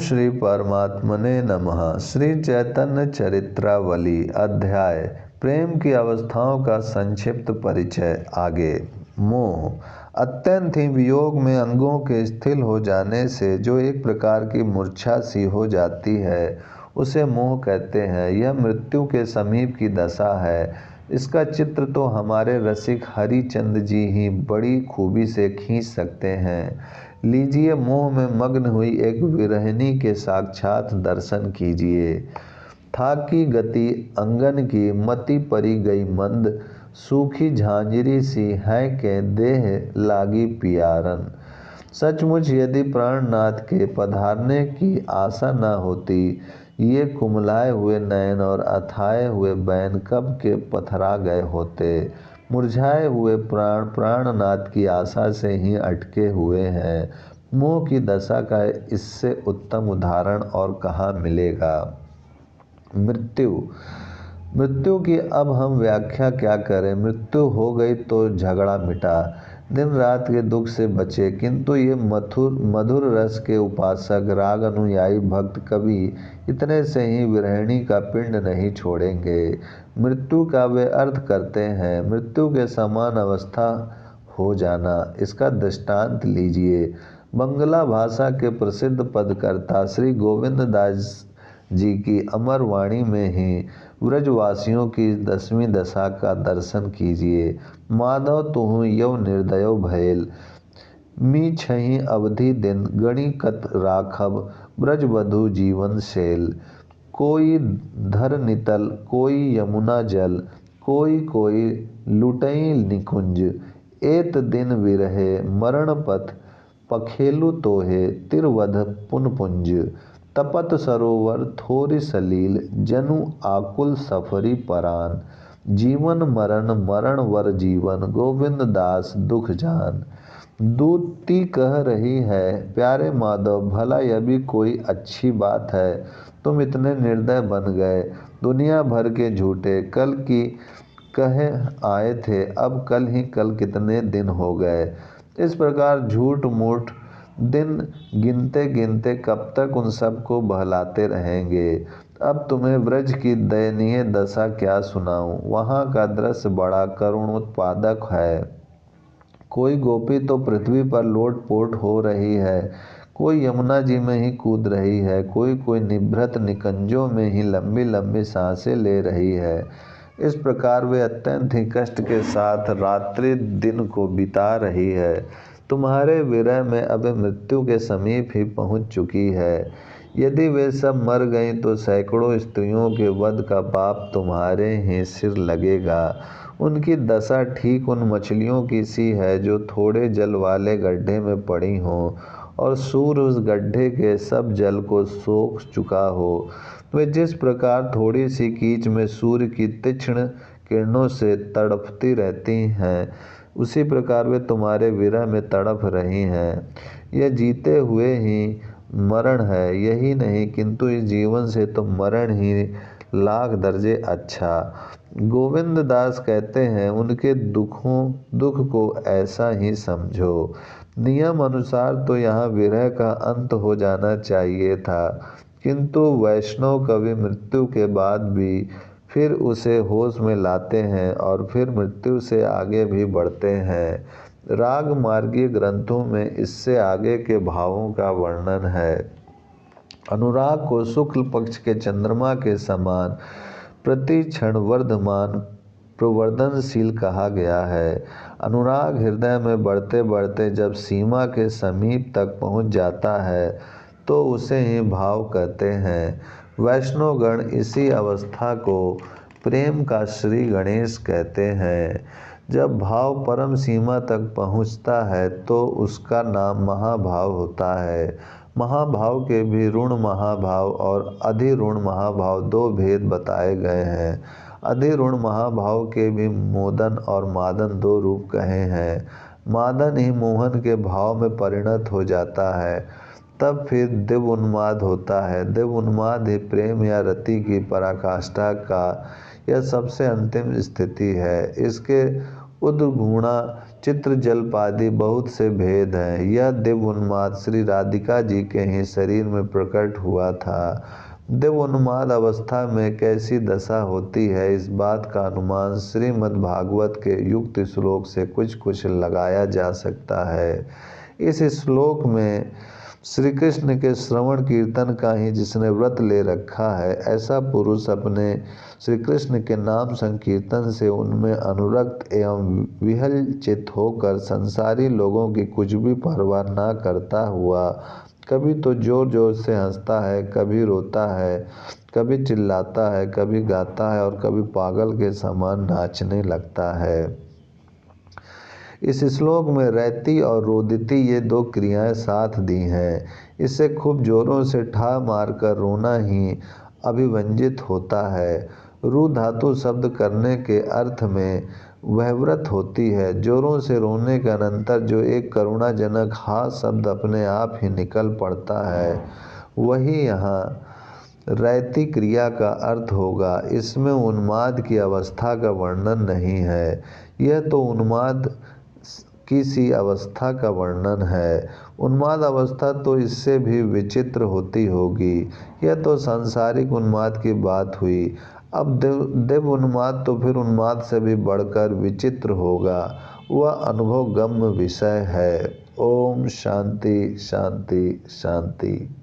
श्री परमात्मने नमः। श्री चैतन्य चरित्रावली अध्याय प्रेम की अवस्थाओं का संक्षिप्त परिचय। आगे मोह अत्यंत ही वियोग में अंगों के स्थिर हो जाने से जो एक प्रकार की मूर्छा सी हो जाती है उसे मोह कहते हैं। यह मृत्यु के समीप की दशा है। इसका चित्र तो हमारे रसिक हरिचंद जी ही बड़ी खूबी से खींच सकते हैं। लीजिए, मोह में मग्न हुई एक विरहिणी के साक्षात दर्शन कीजिए। थाक की गति अंगन की मति परी गई मंद, सूखी झांझरी सी है के देह लागी पियारन। सचमुच यदि प्राणनाथ के पधारने की आशा न होती, ये कुमलाए हुए नयन और अथाए हुए बैन कब के पथरा गए होते। मुरझाए हुए प्राण प्राणनाथ की आशा से ही अटके हुए हैं। मोह की दशा का इससे उत्तम उदाहरण और कहाँ मिलेगा। मृत्यु की अब हम व्याख्या क्या करें। मृत्यु हो गई तो झगड़ा मिटा, दिन रात के दुख से बचे। किंतु ये मधुर रस के उपासक राग अनुयायी भक्त कवि इतने से ही विरहिणी का पिंड नहीं छोड़ेंगे। मृत्यु का वे अर्थ करते हैं मृत्यु के समान अवस्था हो जाना। इसका दृष्टांत लीजिए। बंगला भाषा के प्रसिद्ध पदकर्ता श्री गोविंद दास जी की अमर वाणी में ही ब्रजवासियों की 10वीं दशा का दर्शन कीजिए। माधव तुहु यव निर्दयो भयेल, मी छही अवधि दिन गणी कत राखब ब्रजवधु जीवन शैल। कोई धर नितल, कोई यमुना जल, कोई लुटई निकुंज। एत दिन विरहे मरण पथ, पखेलु तोहे तिरवध पुनपुंज। तपत सरोवर थोरि सलील, जनु आकुल सफरी परान। जीवन मरण मरण वर जीवन, गोविंद दास दुख जान। दूती कह रही है, प्यारे माधव भला यह भी कोई अच्छी बात है। तुम इतने निर्दय बन गए। दुनिया भर के झूठे कल की कहे आए थे, अब कल ही कल कितने दिन हो गए। इस प्रकार झूठ मूठ दिन गिनते गिनते कब तक उन सबको बहलाते रहेंगे। अब तुम्हें ब्रज की दयनीय दशा क्या सुनाऊं। वहाँ का दृश्य बड़ा करुणोत्पादक है। कोई गोपी तो पृथ्वी पर लोटपोट हो रही है, कोई यमुना जी में ही कूद रही है, कोई निभृत निकंजों में ही लंबी लंबी सांसें ले रही है। इस प्रकार वे अत्यंत ही कष्ट के साथ रात्रि दिन को बिता रही है। तुम्हारे विरह में अब मृत्यु के समीप ही पहुंच चुकी है। यदि वे सब मर गईं तो सैकड़ों स्त्रियों के वध का पाप तुम्हारे ही सिर लगेगा। उनकी दशा ठीक उन मछलियों की सी है जो थोड़े जल वाले गड्ढे में पड़ी हों और सूर्य उस गड्ढे के सब जल को सोख चुका हो। वे जिस प्रकार थोड़ी सी कीच में सूर्य की तीक्ष्ण किरणों से तड़पती रहती हैं, उसी प्रकार वे तुम्हारे विरह में तड़प रही हैं। यह जीते हुए ही मरण है, यही नहीं किंतु इस जीवन से तो मरण ही लाख दर्जे अच्छा। गोविंद दास कहते हैं, उनके दुख को ऐसा ही समझो। नियम अनुसार तो यहाँ विरह का अंत हो जाना चाहिए था, किंतु वैष्णव कवि मृत्यु के बाद भी फिर उसे होश में लाते हैं और फिर मृत्यु से आगे भी बढ़ते हैं। राग मार्गीय ग्रंथों में इससे आगे के भावों का वर्णन है। अनुराग को शुक्ल पक्ष के चंद्रमा के समान प्रति क्षण वर्धमान प्रवर्धनशील कहा गया है। अनुराग हृदय में बढ़ते बढ़ते जब सीमा के समीप तक पहुंच जाता है तो उसे ही भाव कहते हैं। वैष्णवगण इसी अवस्था को प्रेम का श्री गणेश कहते हैं। जब भाव परम सीमा तक पहुंचता है तो उसका नाम महाभाव होता है। महाभाव के भी ऋण महाभाव और अधिऋण महाभाव दो भेद बताए गए हैं। अधिऋण महाभाव के भी मोदन और मादन दो रूप कहे हैं। मादन ही मोहन के भाव में परिणत हो जाता है, तब फिर दिव्य उन्माद होता है। दिव्य उन्माद ही प्रेम या रति की पराकाष्ठा का यह सबसे अंतिम स्थिति है। इसके उद्गुणा, चित्र जल्पादि बहुत से भेद हैं। यह दिव्योन्माद श्री राधिका जी के ही शरीर में प्रकट हुआ था। दिव्योन्माद अवस्था में कैसी दशा होती है, इस बात का अनुमान श्रीमद्भागवत के युक्त श्लोक से कुछ लगाया जा सकता है। इस श्लोक में श्री कृष्ण के श्रवण कीर्तन का ही जिसने व्रत ले रखा है, ऐसा पुरुष अपने श्री कृष्ण के नाम संकीर्तन से उनमें अनुरक्त एवं विहल चित होकर संसारी लोगों की कुछ भी परवाह ना करता हुआ कभी तो जोर जोर से हंसता है, कभी रोता है, कभी चिल्लाता है, कभी गाता है और कभी पागल के समान नाचने लगता है। इस श्लोक में रैती और रोदिति ये दो क्रियाएं साथ दी हैं। इससे खूब जोरों से ठा मारकर रोना ही अभिव्यंजित होता है। रु धातु शब्द करने के अर्थ में वह व्रत होती है। जोरों से रोने के अनंतर जो एक करुणाजनक हा शब्द अपने आप ही निकल पड़ता है, वही यहाँ रैती क्रिया का अर्थ होगा। इसमें उन्माद की अवस्था का वर्णन नहीं है, यह तो उन्माद की सी अवस्था का वर्णन है। उन्माद अवस्था तो इससे भी विचित्र होती होगी। यह तो सांसारिक उन्माद की बात हुई। अब देव उन्माद तो फिर उन्माद से भी बढ़कर विचित्र होगा। वह अनुभव गम्य विषय है। ओम शांति शांति शांति।